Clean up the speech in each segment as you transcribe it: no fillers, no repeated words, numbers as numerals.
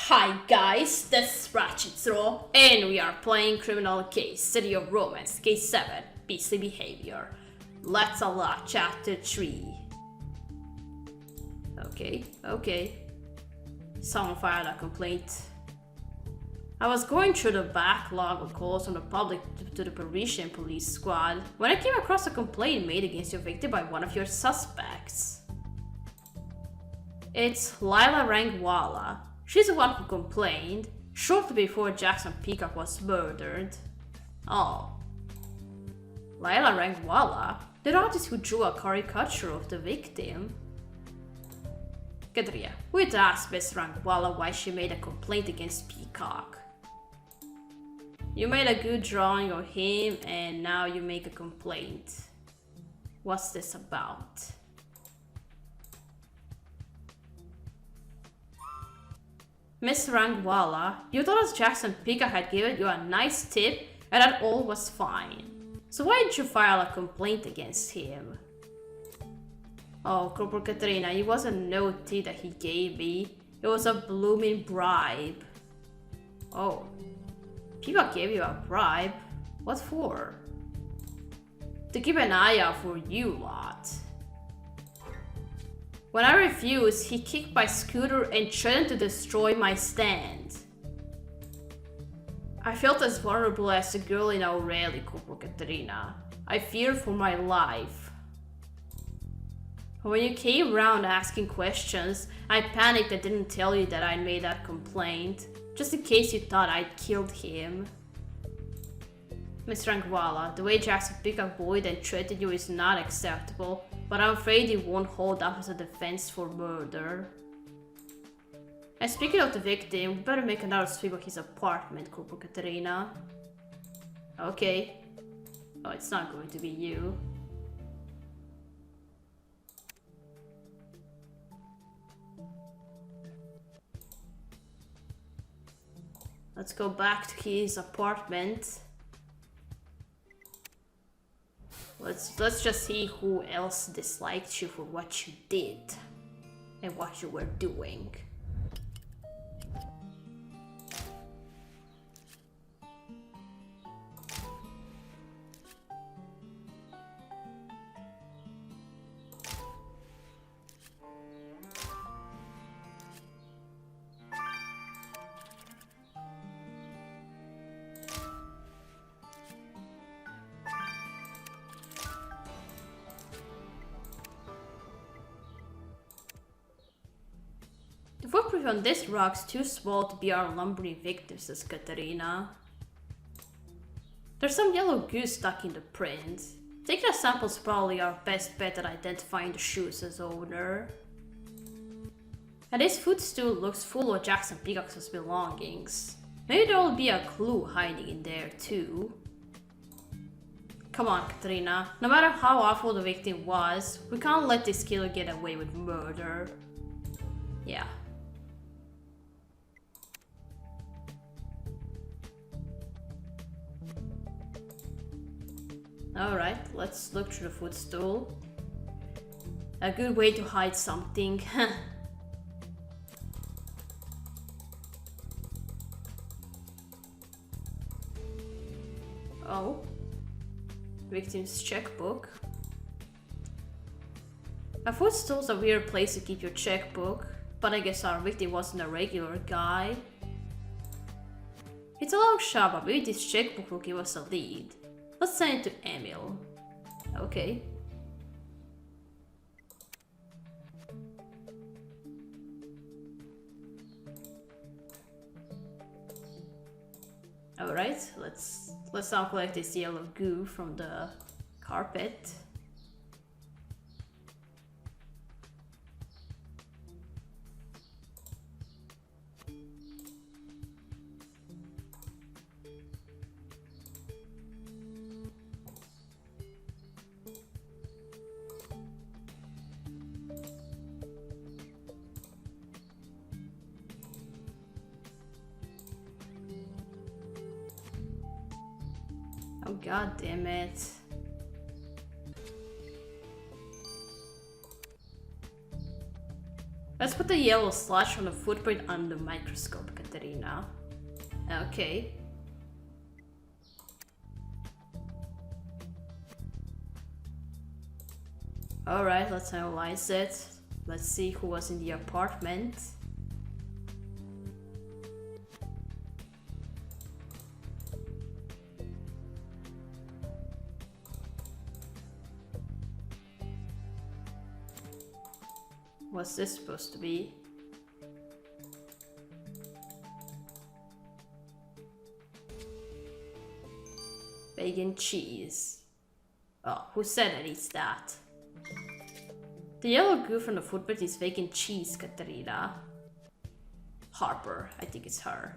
Hi guys, this is Ratchet and we are playing Criminal Case, City of Romance, Case 7, Beastly Behavior. Let's unlock Chapter 3. Okay. Someone filed a complaint. I was going through the backlog of calls from the public to the Parisian police squad when I came across a complaint made against your victim by one of your suspects. It's Lila Rangwala. She's the one who complained, shortly before Jackson Peacock was murdered. Oh. Lila Rangwala? The artist who drew a caricature of the victim? Katria, we'd ask Miss Rangwala why she made a complaint against Peacock. You made a good drawing of him and now you make a complaint. What's this about? Miss Rangwala, you told us Jackson Peacock had given you a nice tip and that all was fine. So why didn't you file a complaint against him? Oh, Corporal Katrina, it wasn't no tea that he gave me. It was a blooming bribe. Oh. Peacock gave you a bribe? What for? To keep an eye out for you lot. When I refused, he kicked my scooter and threatened to destroy my stand. I felt as vulnerable as a girl in a rally, Corporal Katrina. I feared for my life. When you came around asking questions, I panicked and didn't tell you that I'd made that complaint, just in case you thought I'd killed him. Miss Rangwala, the way Jackson Peacock bullied and threatened you is not acceptable, but I'm afraid it won't hold up as a defense for murder. And speaking of the victim, we better make another sweep of his apartment, Corporal Katerina. Okay. Oh, it's not going to be you. Let's go back to his apartment. Let's just see who else disliked you for what you did and what you were doing. The footprint on this rock's too small to be our lumbering victim, says Katerina. There's some yellow goo stuck in the print. Taking a sample's probably our best bet at identifying the shoes' owner. And this footstool looks full of Jackson Peacock's belongings. Maybe there'll be a clue hiding in there too. Come on, Katerina. No matter how awful the victim was, we can't let this killer get away with murder. Yeah. Alright, let's look through the footstool. A good way to hide something. Oh. Victim's checkbook. A footstool's a weird place to keep your checkbook, but I guess our victim wasn't a regular guy. It's a long shot, but maybe this checkbook will give us a lead. Let's send it to Emil. Okay. Alright, let's now collect this yellow goo from the carpet. Oh, god damn it. Let's put the yellow slash on the footprint under the microscope. Katerina. Okay. Alright, let's analyze it. Let's see who was in the apartment. What's this supposed to be? Bacon cheese. Oh, who said that it's that? The yellow goo from the footprint is bacon cheese, Katerina. Harper, I think it's her.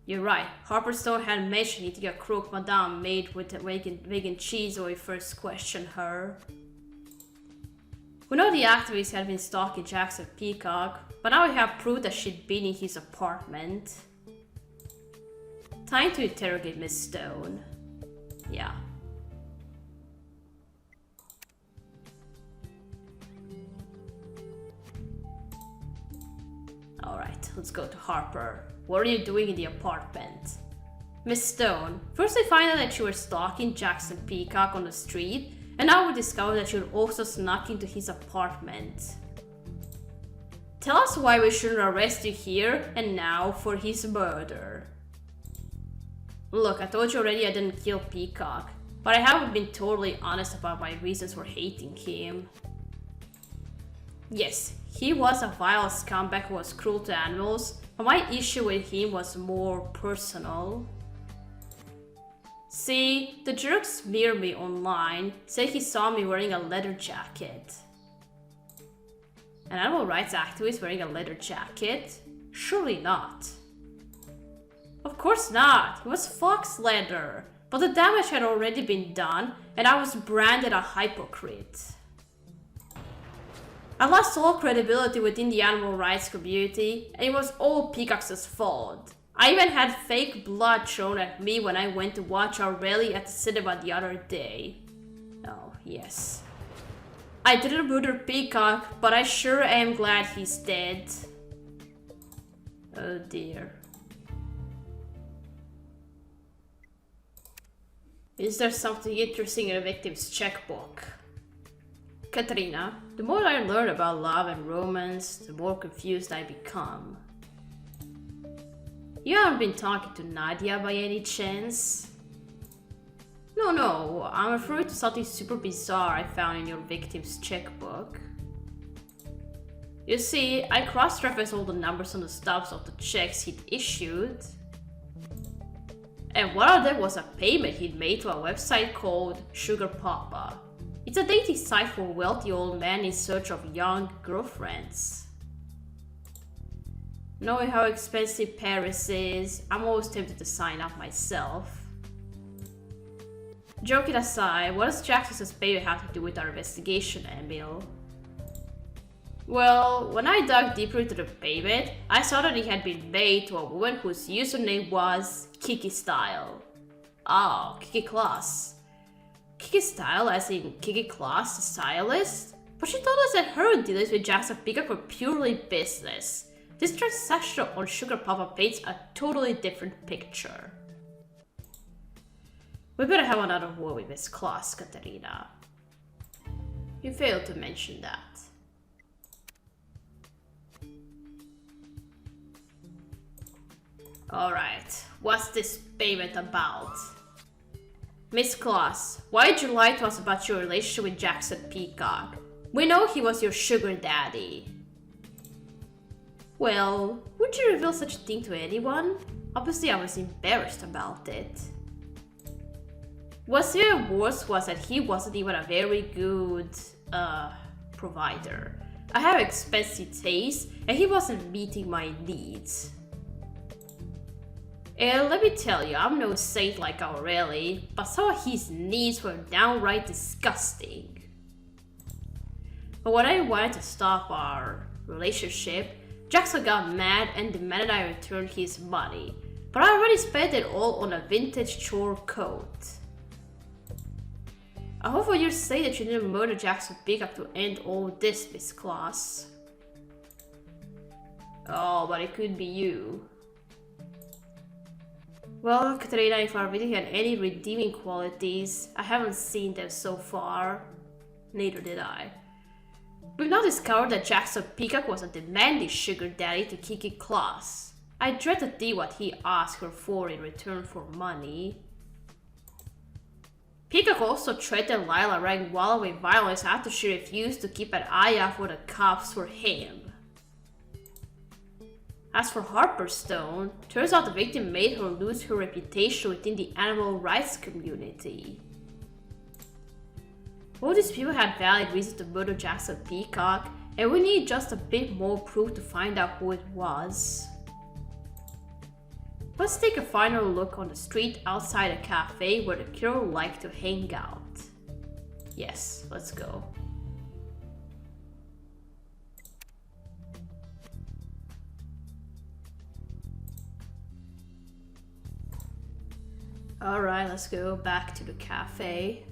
You're right. Harper Stone had mentioned eating a croque madame made with vegan cheese when we first questioned her. We know the activist had been stalking Jackson Peacock, but now we have proof that she'd been in his apartment. Time to interrogate Miss Stone. Yeah. Alright, let's go to Harper. What are you doing in the apartment? Miss Stone, first we find out that you were stalking Jackson Peacock on the street, and now we discover that you also snuck into his apartment. Tell us why we shouldn't arrest you here and now for his murder. Look, I told you already I didn't kill Peacock, but I haven't been totally honest about my reasons for hating him. Yes, he was a vile scumbag who was cruel to animals, but my issue with him was more personal. See, the jerk smeared me online, said he saw me wearing a leather jacket. An animal rights activist wearing a leather jacket? Surely not. Of course not, it was fox leather, but the damage had already been done and I was branded a hypocrite. I lost all credibility within the animal rights community, and it was all Peacock's fault. I even had fake blood thrown at me when I went to watch our rally at the cinema the other day. Oh, yes. I didn't murder Peacock, but I sure am glad he's dead. Oh dear. Is there something interesting in the victim's checkbook? Katerina, the more I learn about love and romance, the more confused I become. You haven't been talking to Nadia by any chance? No, I'm referring to something super bizarre I found in your victim's checkbook. You see, I cross-referenced all the numbers on the stubs of the checks he'd issued. And one of them was a payment he'd made to a website called Sugar Papa. It's a dating site for wealthy old men in search of young girlfriends. Knowing how expensive Paris is, I'm always tempted to sign up myself. Joking aside, what does Jackson's payment have to do with our investigation, Emil? Well, when I dug deeper into the payment, I saw that it had been made to a woman whose username was Kiki Style. Oh, Kiki Class. Kiki Style as in Kiki Class, the stylist? But she told us that her dealings with Jackson Peacock were purely business. This transaction on Sugar Papa paints a totally different picture. We better have another word with Miss Class, Katerina. You failed to mention that. Alright, what's this payment about? Miss Claus, why did you lie to us about your relationship with Jackson Peacock? We know he was your sugar daddy. Well, would you reveal such a thing to anyone? Obviously I was embarrassed about it. What's even worse was that he wasn't even a very good, provider. I have expensive taste, and he wasn't meeting my needs. And let me tell you, I'm no saint like Aureli, but some of his needs were downright disgusting. But when I wanted to stop our relationship, Jackson got mad and demanded I return his money, but I already spent it all on a vintage chore coat. I hope for your sake that you didn't murder Jackson Peacock to end all this, Miss Claus. Oh, but it could be you. Well, Katerina, if our video had any redeeming qualities, I haven't seen them so far. Neither did I. We've now discovered that Jackson Peacock was a demanding sugar daddy to Kiki Claus. I dread to see what he asked her for in return for money. Peacock also threatened Lila Rangwala with violence after she refused to keep an eye out for the cops for him. As for Harper's Stone, turns out the victim made her lose her reputation within the animal rights community. All these people had valid reasons to murder Jackson Peacock, and we need just a bit more proof to find out who it was. Let's take a final look on the street outside a cafe where the killer liked to hang out. Yes, let's go. Alright, let's go back to the cafe.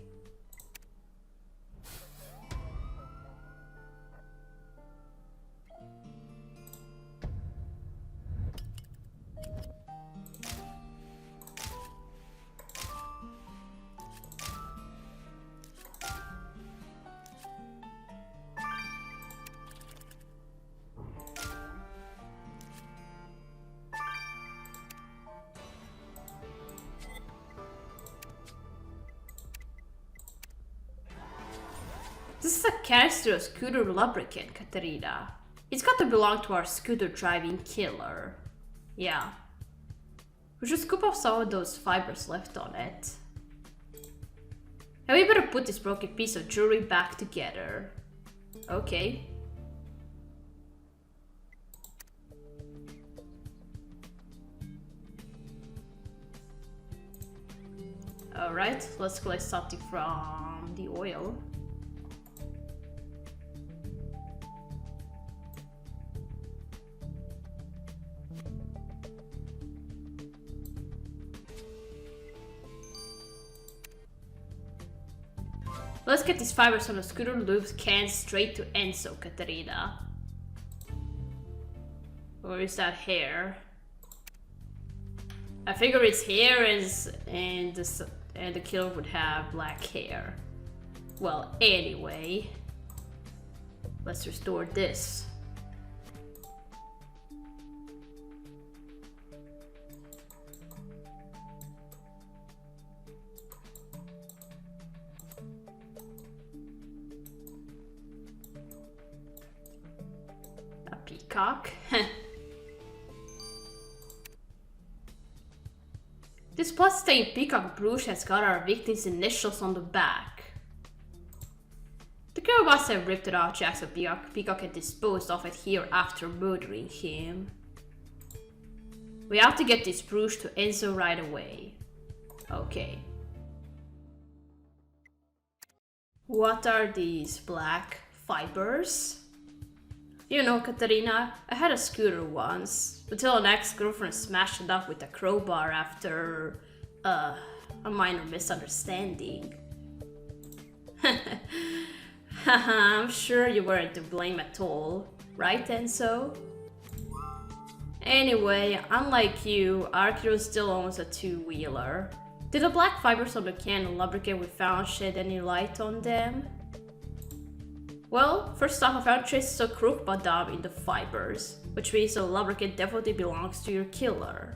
This is a canister scooter lubricant, Katerina. It's got to belong to our scooter driving killer. Yeah. We should scoop off some of those fibers left on it. And we better put this broken piece of jewelry back together. Okay. Alright, let's collect something from the oil. Let's get these fibers from the scooter loops can straight to Enzo, Katerina. Or is that hair? I figure it's hair and the killer would have black hair. Well, anyway, let's restore this. Peacock. This blood-stained peacock brooch has got our victim's initials on the back. The girl must have ripped it off Jackson Peacock and disposed of it here after murdering him. We have to get this brooch to Enzo right away. Okay. What are these black fibers? You know, Katerina, I had a scooter once, until an ex-girlfriend smashed it up with a crowbar after, a minor misunderstanding. Haha, I'm sure you weren't to blame at all, right Enzo? Anyway, unlike you, our hero still owns a two-wheeler. Did the black fibers on the can and lubricant we found shed any light on them? Well, first off, I found traces of crook badam in the fibers, which means the lubricant definitely belongs to your killer.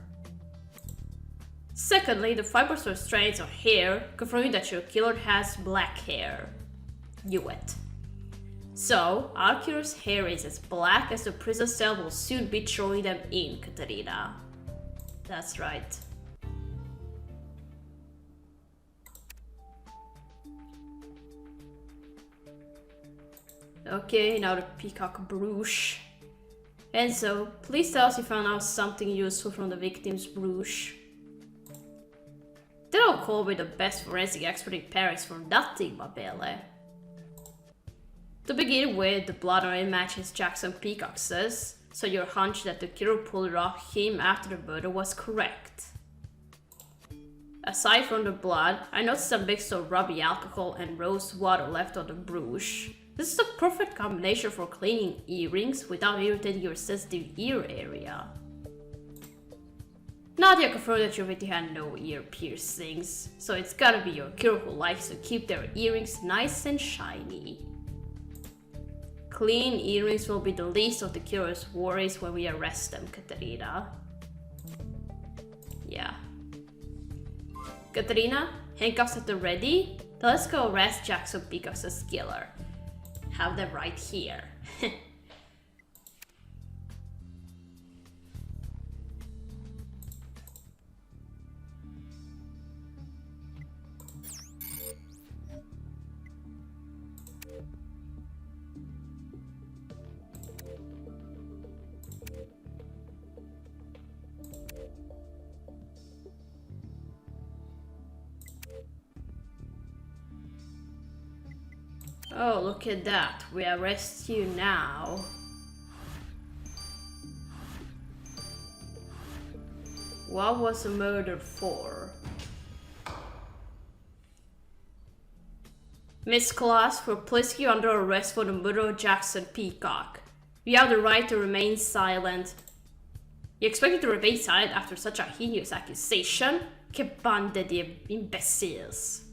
Secondly, the fibers were strands of hair, confirming that your killer has black hair. Knew it. So, our killer's hair is as black as the prison cell will soon be throwing them in, Katerina. That's right. Okay, now the peacock brooch. Enzo, please tell us you found out something useful from the victim's brooch. They don't call me the best forensic expert in Paris for nothing, ma belle. To begin with, the blood on it matches Jackson Peacock's, so your hunch that the killer pulled it off him after the murder was correct. Aside from the blood, I noticed a mix of rubbing alcohol and rose water left on the brooch. This is a perfect combination for cleaning earrings without irritating your sensitive ear area. Nadia confirmed that your victim had no ear piercings, so it's gotta be your killer who likes to keep their earrings nice and shiny. Clean earrings will be the least of the killer's worries when we arrest them, Katerina. Yeah. Katerina, handcuffs at the ready? Let's go arrest Jackson Peacock's killer. Have them right here. Oh, look at that. We arrest you now. What was the murder for? Miss Class, we're placing you under arrest for the murder of Jackson Peacock. You have the right to remain silent. You expect me to remain silent after such a heinous accusation? Que bande de imbeciles.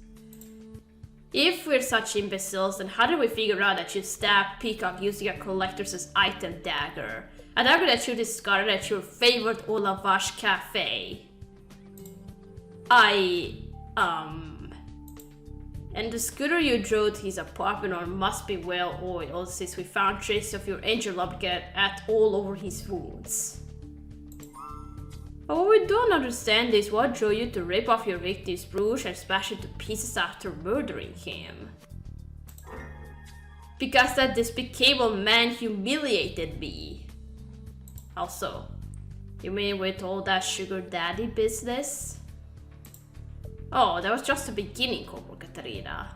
If we're such imbeciles, then how did we figure out that you stabbed Peacock using a collector's item dagger? A dagger that you discarded at your favorite Au Lavage cafe. And the scooter you drove to his apartment on must be well oiled, since we found traces of your engine lubricant all over his wounds. But what we don't understand is what drove you to rip off your victim's brooch and smash it to pieces after murdering him. Because that despicable man humiliated me. Also, you mean with all that sugar daddy business? Oh, that was just the beginning, Corporal Katerina.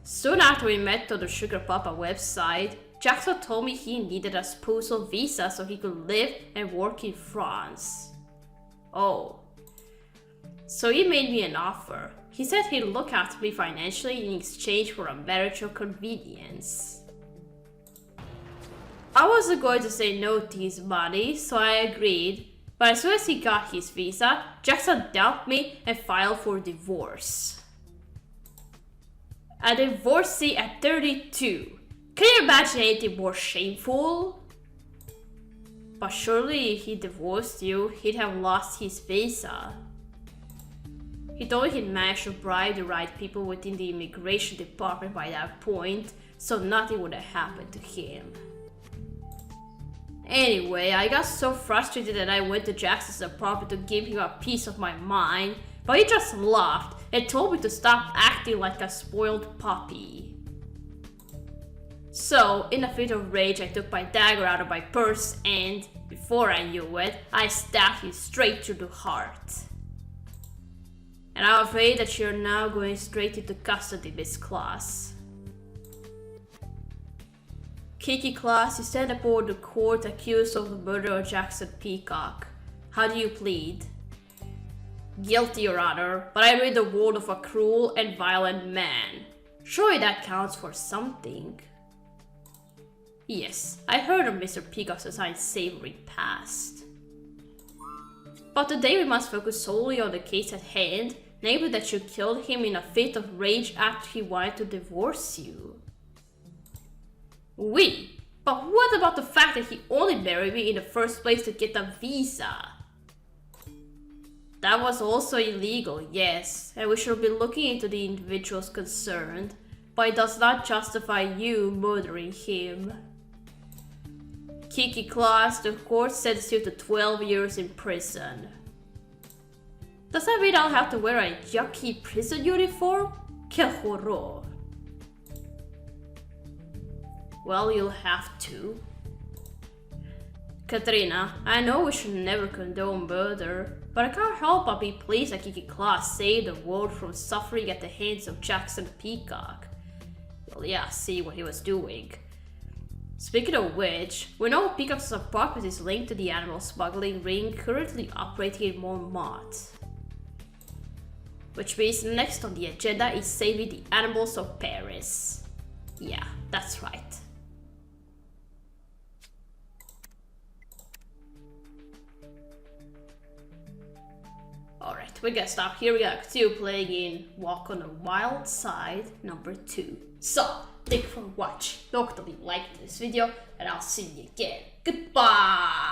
Soon after we met on the Sugar Papa website, Jackson told me he needed a spousal visa so he could live and work in France. Oh. So he made me an offer. He said he'd look after me financially in exchange for a marriage of convenience. I wasn't going to say no to his money, so I agreed. But as soon as he got his visa, Jackson dumped me and filed for divorce. A divorcee at 32. Can you imagine anything more shameful? But surely if he divorced you, he'd have lost his visa. He told me he'd managed to bribe the right people within the immigration department by that point, so nothing would have happened to him. Anyway, I got so frustrated that I went to Jackson's apartment to give him a piece of my mind, but he just laughed and told me to stop acting like a spoiled puppy. So, in a fit of rage, I took my dagger out of my purse and, before I knew it, I stabbed him straight through the heart. And I'm afraid that you're now going straight into custody, Miss Class. Kiki Class, you stand before the court accused of the murder of Jackson Peacock. How do you plead? Guilty, Your Honor, but I rid the world of a cruel and violent man. Surely that counts for something. Yes, I heard of Mr. Peacock's unsavory past. But today we must focus solely on the case at hand, namely that you killed him in a fit of rage after he wanted to divorce you. Oui, but what about the fact that he only married me in the first place to get a visa? That was also illegal, yes, and we should be looking into the individuals concerned, but it does not justify you murdering him. Kiki Claus, the court sentenced you to 12 years in prison. Does that mean I'll have to wear a yucky prison uniform? Que horror. Well, you'll have to. Katrina, I know we should never condone murder, but I can't help but be pleased that Kiki Claus saved the world from suffering at the hands of Jackson Peacock. Well, yeah, see what he was doing. Speaking of which, we know Peacock's apartment is linked to the animal smuggling ring currently operating in Montmartre. Which means next on the agenda is saving the animals of Paris. Yeah, that's right. Alright, we get start here. We got 2 playing in Walk on the Wild Side number 2. So, thank you for watching. Don't forget to like this video, and I'll see you again. Goodbye!